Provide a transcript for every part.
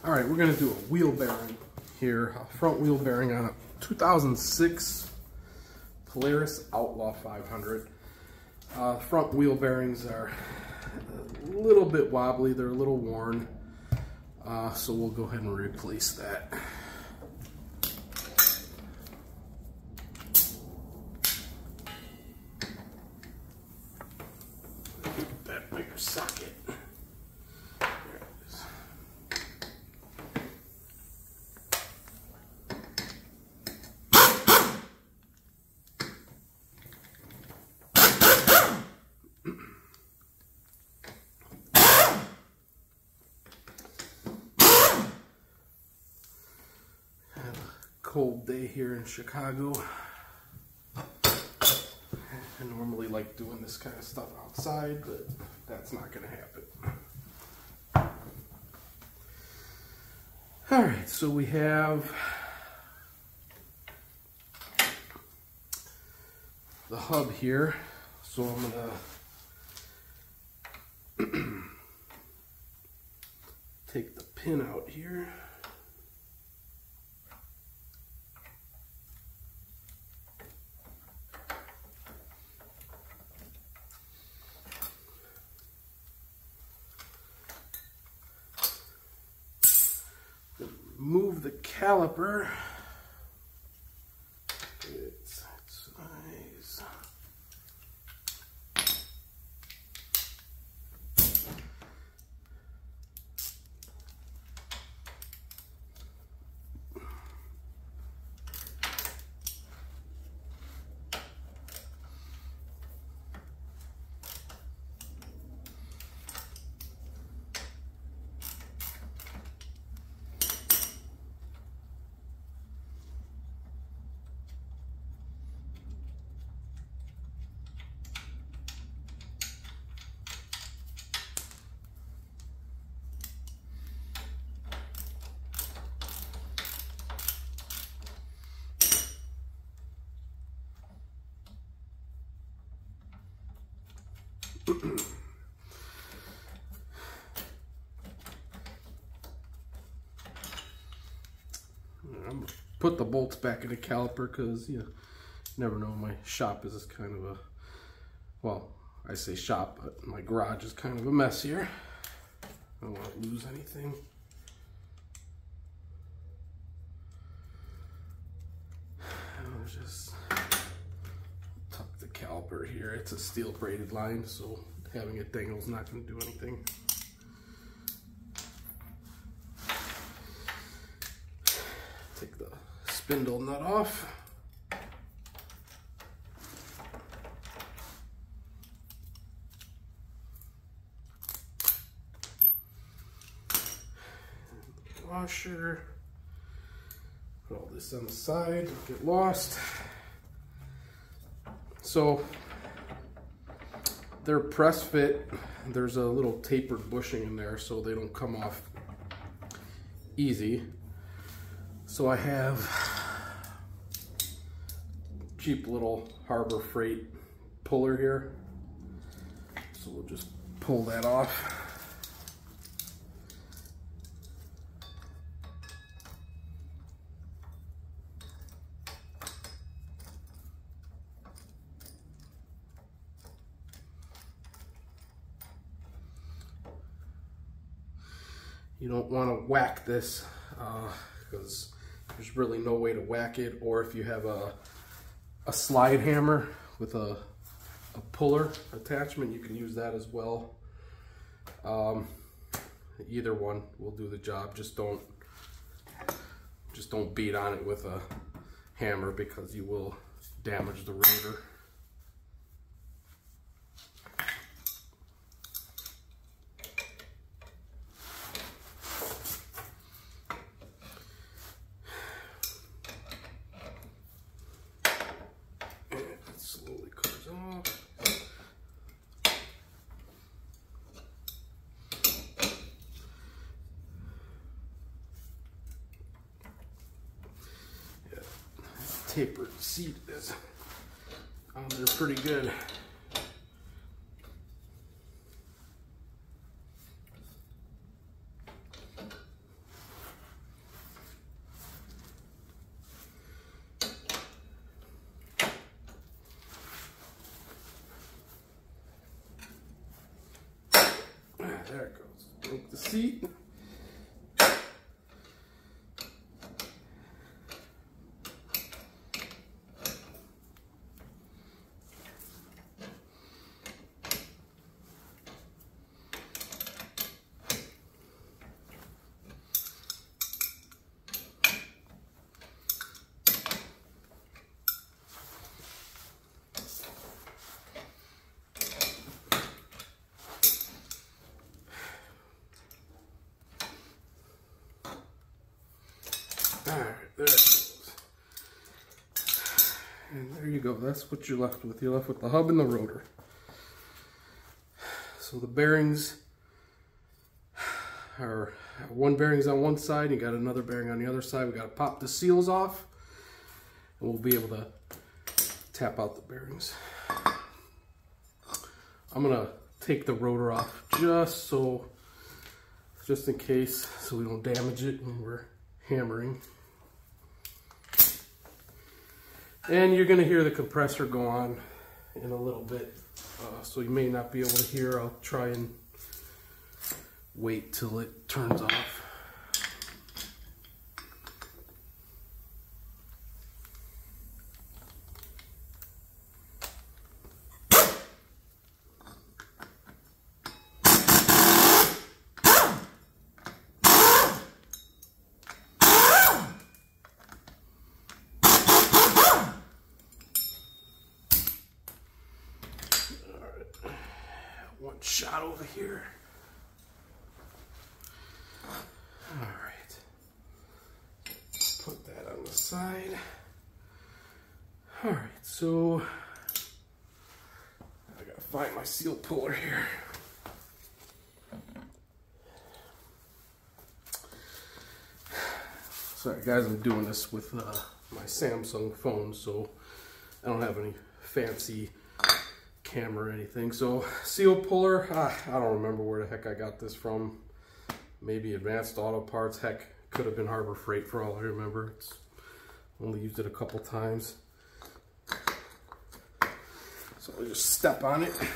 All right, we're gonna do a wheel bearing here, a front wheel bearing on a 2006 Polaris Outlaw 500. Front wheel bearings are a little bit wobbly, they're a little worn, so we'll go ahead and replace that. Get that bigger socket. There it is. Cold day here in Chicago. I normally like doing this kind of stuff outside, but that's not going to happen. Alright, so we have the hub here. So I'm going to take the pin out here. Move the caliper its size. I'm gonna put the bolts back in the caliper because you never know, my shop is kind of a, well, I say shop, but my garage is kind of a mess here. I don't want to lose anything. I'll just tuck the caliper here. It's a steel braided line, so having it dangle is not going to do anything. Take the spindle nut off. Washer. Put all this on the side, don't get lost. So they're press fit. There's a little tapered bushing in there so they don't come off easy. So I have cheap little Harbor Freight puller here. So we'll just pull that off. You don't want to whack this because there's really no way to whack it, or if you have a slide hammer with a puller attachment, you can use that as well. Either one will do the job. Just don't beat on it with a hammer because you will damage the rotor. Slowly comes off. Yeah, tapered seat is on there pretty good. There it goes. Take the seat. Alright, there it goes. And there you go. That's what you're left with. You're left with the hub and the rotor. So the bearings are, one bearing's on one side, you got another bearing on the other side. We got to pop the seals off, and we'll be able to tap out the bearings. I'm gonna take the rotor off just in case, so we don't damage it when we're hammering. And you're gonna hear the compressor go on in a little bit, so you may not be able to hear. I'll try and wait till it turns off. One shot over here. All right. Put that on the side. All right, so I gotta find my seal puller here. Sorry guys, I'm doing this with my Samsung phone, so I don't have any fancy camera or anything. So seal puller, I don't remember where the heck I got this from. Maybe Advanced Auto Parts. Heck, could have been Harbor Freight for all I remember. It's only used it a couple times. So I'll just step on it and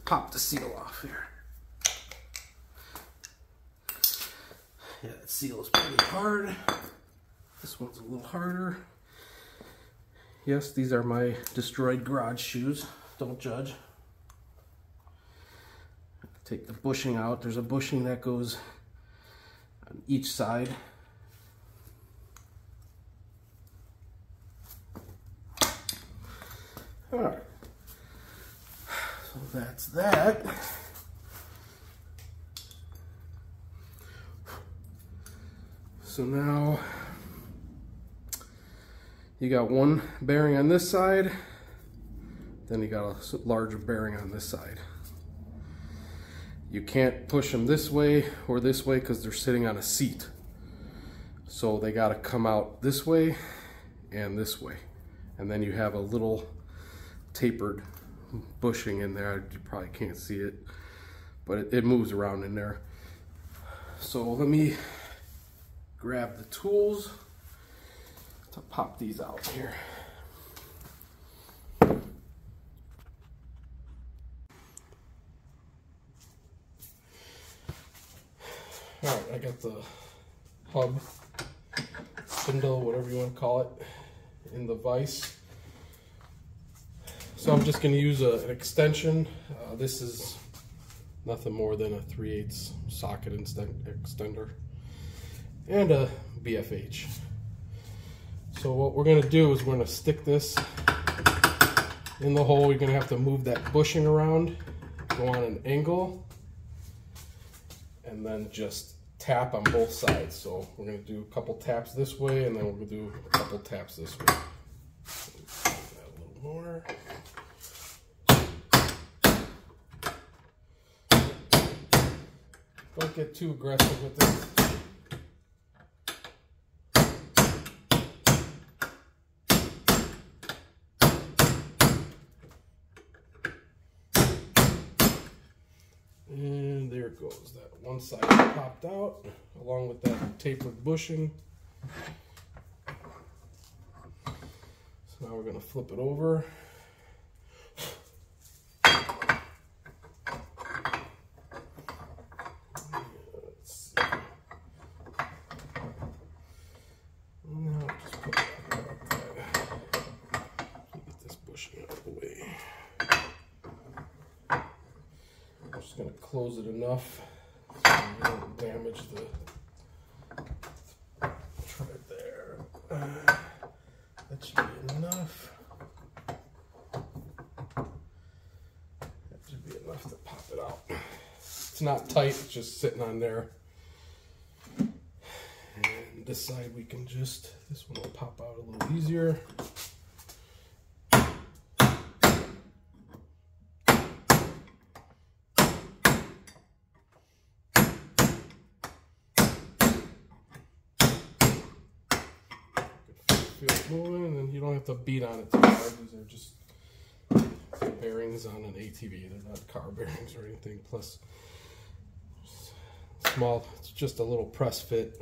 pop the seal off here. Yeah, that seal is pretty hard. This one's a little harder. Yes, these are my destroyed garage shoes. Don't judge. Take the bushing out. There's a bushing that goes on each side. All right. So that's that. So now you got one bearing on this side. Then you got a larger bearing on this side. You can't push them this way or this way because they're sitting on a seat. So they got to come out this way and this way. And then you have a little tapered bushing in there. You probably can't see it, but it moves around in there. So let me grab the tools to pop these out here. All right, I got the hub, spindle, whatever you want to call it, in the vise. So I'm just going to use an extension. This is nothing more than a 3/8 socket extender and a BFH. So what we're going to do is we're going to stick this in the hole. You're going to have to move that bushing around, go on an angle, and then just tap on both sides. So we're going to do a couple taps this way, and then we're going to do a couple taps this way. A little more. Don't get too aggressive with this. And there it goes. That one side popped out along with that tapered bushing. So now we're going to flip it over. just going to close it enough so we don't damage the tread there. That should be enough. That should be enough to pop it out. It's not tight, it's just sitting on there. And this side we can just, this one will pop out a little easier. Feel it moving, and then you don't have to beat on it too hard. These are just bearings on an ATV. They're not car bearings or anything. Plus, small. It's just a little press fit.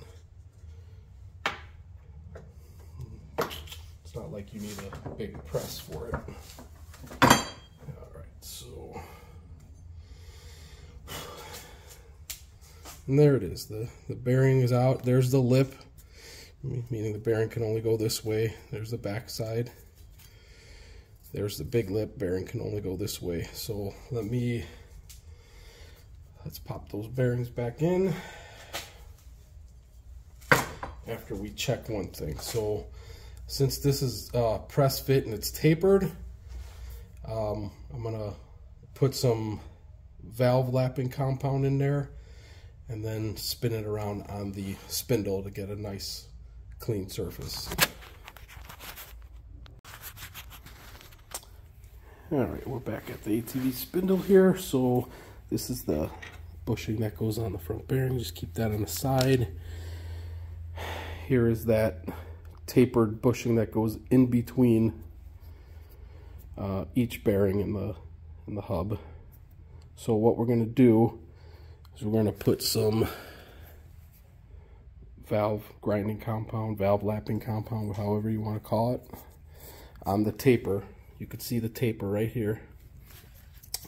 It's not like you need a big press for it. All right, so, and there it is. The bearing is out. There's the lip, meaning the bearing can only go this way. There's the back side. There's the big lip, bearing can only go this way. So let's pop those bearings back in after we check one thing. So since this is press fit and it's tapered, I'm gonna put some valve lapping compound in there and then spin it around on the spindle to get a nice clean surface. Alright, we're back at the ATV spindle here. So this is the bushing that goes on the front bearing. Just keep that on the side. Here is that tapered bushing that goes in between each bearing in the hub. So what we're going to do is we're going to put some valve grinding compound, valve lapping compound, however you want to call it, on the taper. You can see the taper right here.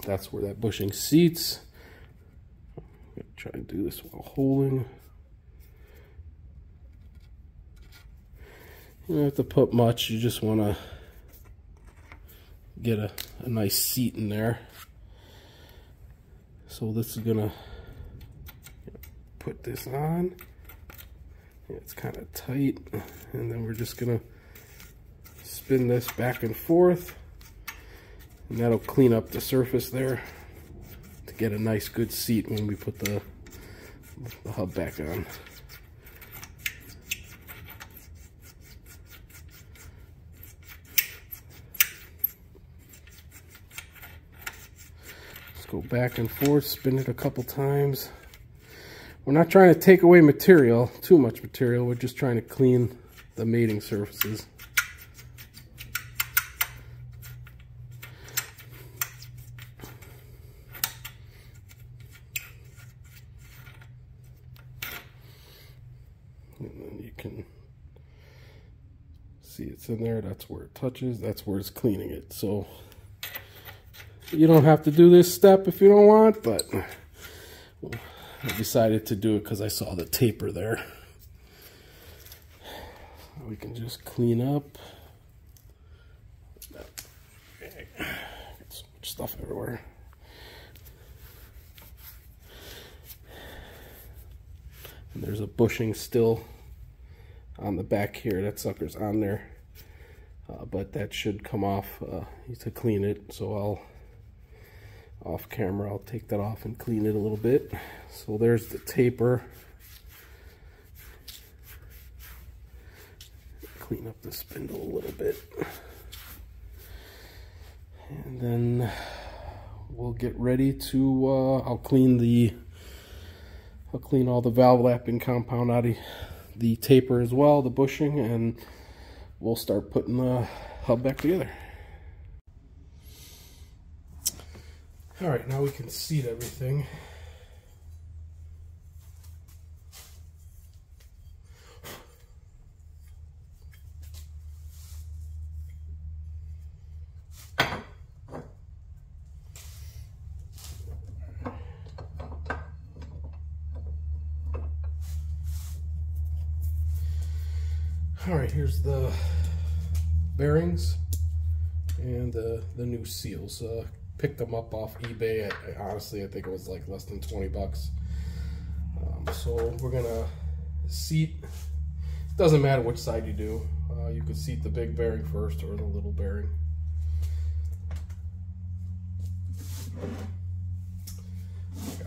That's where that bushing seats. I'm going to try and do this while holding. You don't have to put much, you just want to get a nice seat in there. So this is going to put this on. It's kind of tight, and then we're just gonna spin this back and forth, and that'll clean up the surface there to get a nice good seat when we put the hub back on. Just go back and forth, spin it a couple times. We're not trying to take away material, too much material. We're just trying to clean the mating surfaces. And then you can see it's in there. That's where it touches. That's where it's cleaning it. So you don't have to do this step if you don't want, but I decided to do it because I saw the taper there. We can just clean up. Got so much stuff everywhere. And there's a bushing still on the back here. That sucker's on there, but that should come off to clean it. So off camera, I'll take that off and clean it a little bit. So there's the taper. Clean up the spindle a little bit. And then we'll get ready to, I'll clean all the valve lapping compound out of the taper as well, the bushing, and we'll start putting the hub back together. All right, now we can seat everything. All right, here's the bearings and the new seals. picked them up off eBay. Honestly, I think it was like less than 20 bucks. So we're gonna seat. Doesn't matter which side you do. You could seat the big bearing first or the little bearing.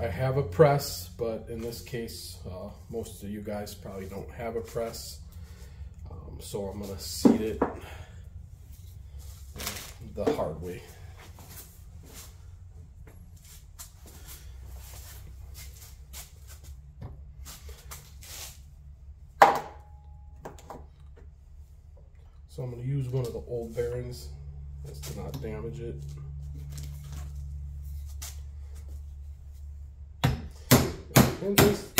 I have a press, but in this case, most of you guys probably don't have a press. So I'm gonna seat it the hard way. So I'm going to use one of the old bearings just to not damage it. And just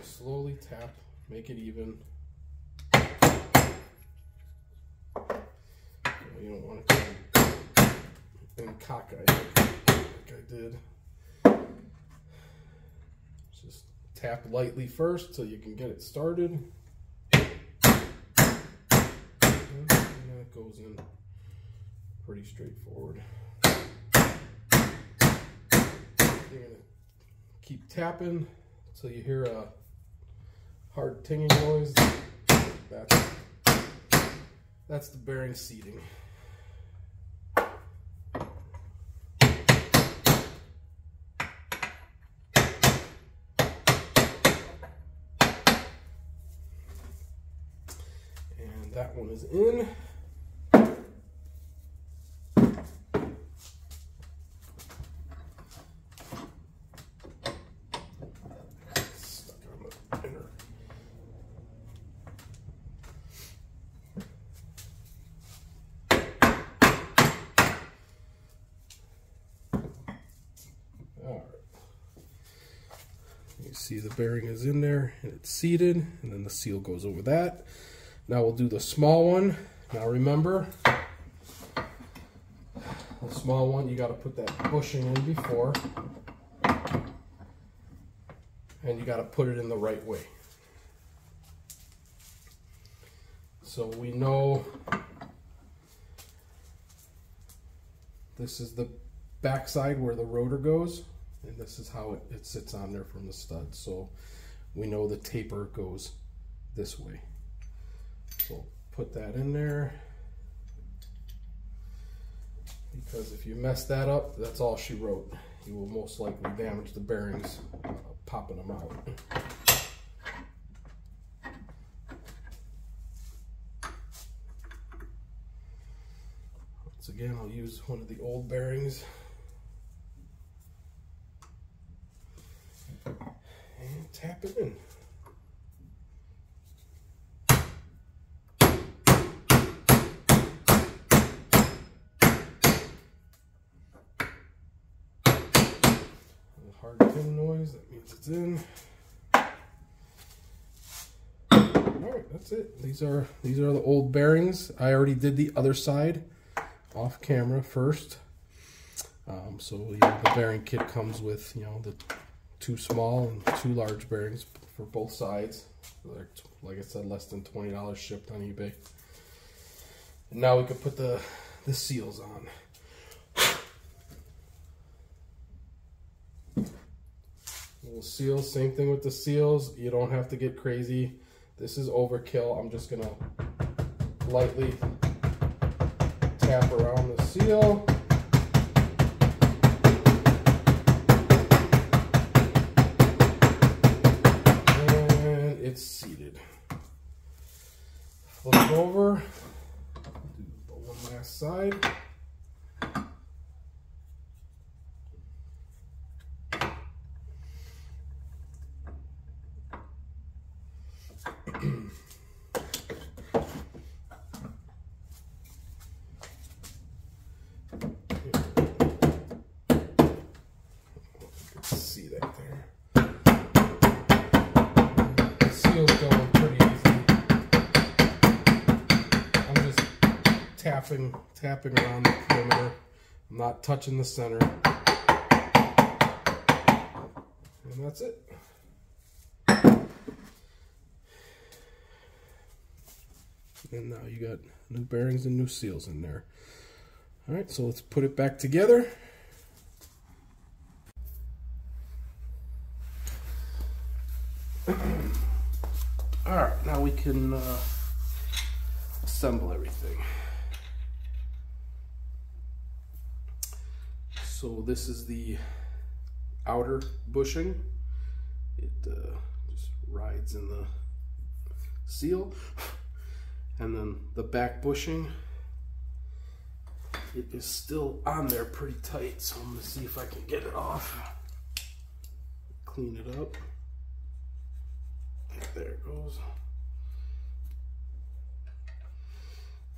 slowly tap, make it even. You don't want to come and cockeye like I did. Just tap lightly first so you can get it started. Goes in pretty straightforward. You're gonna keep tapping until you hear a hard tinging noise. That's the bearing seating. And that one is in. See, the bearing is in there and it's seated, and then the seal goes over that. Now we'll do the small one. Now remember, the small one, you got to put that bushing in before, and you got to put it in the right way. So we know this is the back side where the rotor goes. And this is how it sits on there from the stud. So we know the taper goes this way. So put that in there. Because if you mess that up, that's all she wrote. You will most likely damage the bearings popping them out. Once again, I'll use one of the old bearings. And tap it in. A hard ting noise, that means it's in. Alright, that's it. These are the old bearings. I already did the other side off camera first. So the bearing kit comes with, the 2 small and 2 large bearings for both sides. Like I said, less than $20 shipped on eBay. And now we can put the seals on. Little seals, same thing with the seals. You don't have to get crazy. This is overkill. I'm just gonna lightly tap around the seal. It's seated. Flip it over. Do one last side. See that there. Seal's going pretty easy. I'm just tapping around the perimeter. I'm not touching the center. And that's it. And now you got new bearings and new seals in there. All right, so let's put it back together. All right, now we can assemble everything. So this is the outer bushing. It just rides in the seal. And then the back bushing, it is still on there pretty tight, so I'm going to see if I can get it off. Clean it up. There it goes.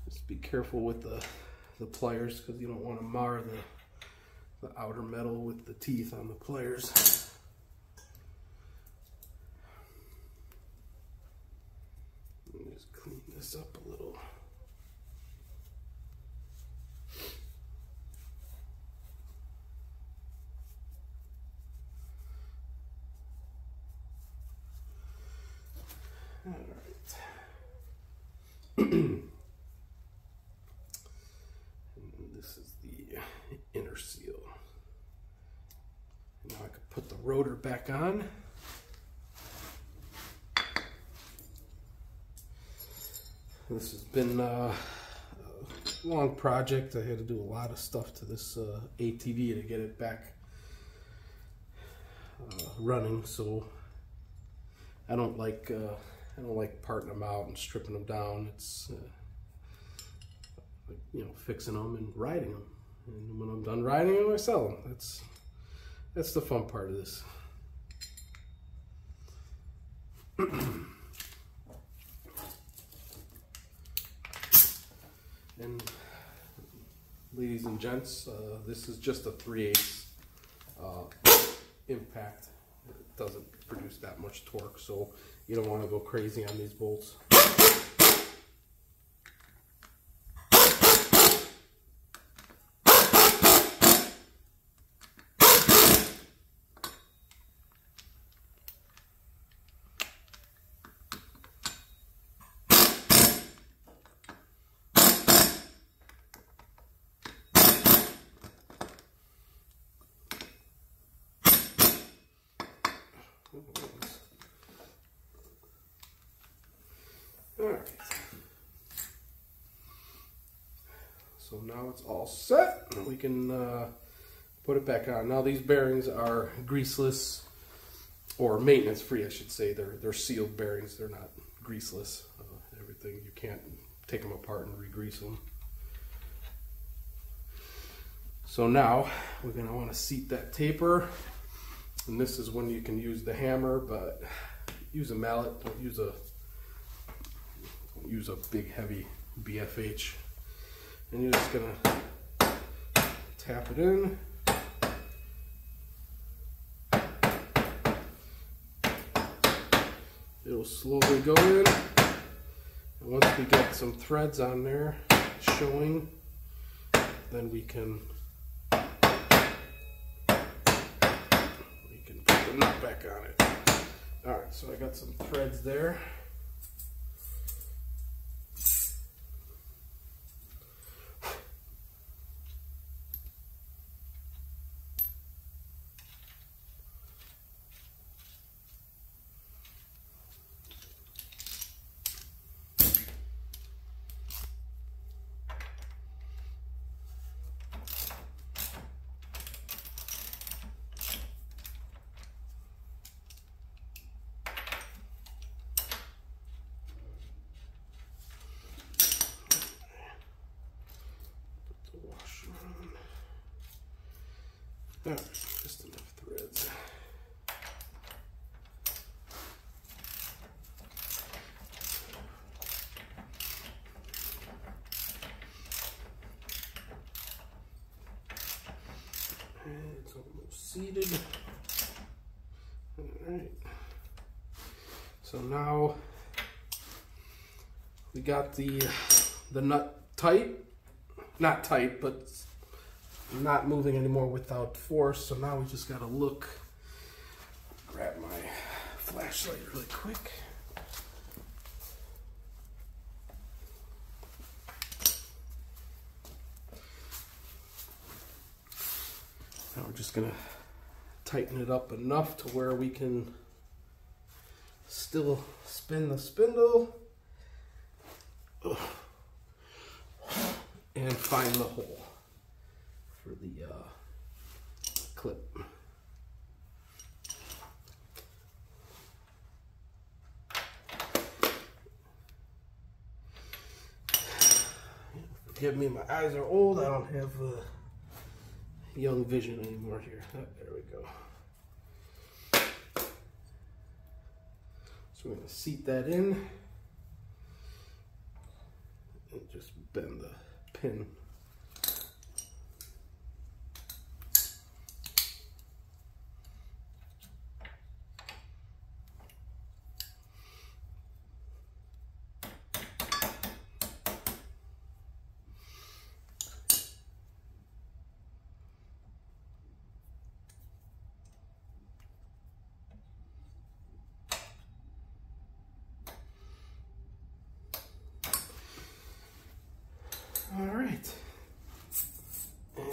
Just be careful with the pliers, because you don't want to mar the outer metal with the teeth on the pliers. Let me just clean this up a little. All right. And this is the inner seal. Now I can put the rotor back on. This has been a long project. I had to do a lot of stuff to this ATV to get it back running. So I don't like parting them out and stripping them down. It's like, you know, fixing them and riding them. And when I'm done riding them, I sell them. That's the fun part of this. And ladies and gents, this is just a 3/8 impact. It doesn't produce that much torque, so you don't want to go crazy on these bolts. Alright, so now it's all set. We can put it back on. Now these bearings are greaseless, or maintenance free I should say. They're sealed bearings, they're not greaseless. Everything, you can't take them apart and re-grease them. So now we're going to want to seat that taper, and this is when you can use the hammer, but use a mallet. Don't use a big heavy BFH, and you're just gonna tap it in. It'll slowly go in, and once we get some threads on there showing, then we can put the nut back on it. All right, so I got some threads there. Alright, just enough threads. And it's almost seated. Alright. So now we got the nut tight. Not tight, but not moving anymore without force. So now we just gotta look. Grab my flashlight really quick. Now we're just gonna tighten it up enough to where we can still spin the spindle and find the hole for the clip. Forgive me, my eyes are old. I don't have young vision anymore here. There we go. So we're going to seat that in and just bend the pin. All right, and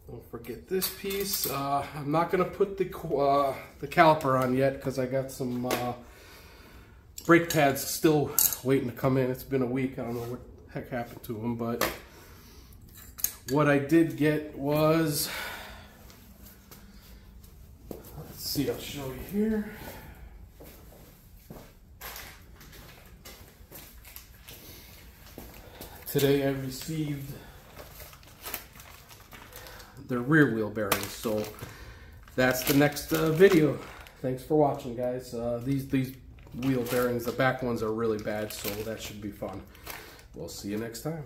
don't forget this piece. I'm not gonna put the caliper on yet because I got some brake pads still waiting to come in. It's been a week. I don't know what the heck happened to them, but what I did get was, let's see, I'll show you here. Today I received the rear wheel bearings, so that's the next video. Thanks for watching, guys. These wheel bearings, the back ones are really bad, so that should be fun. We'll see you next time.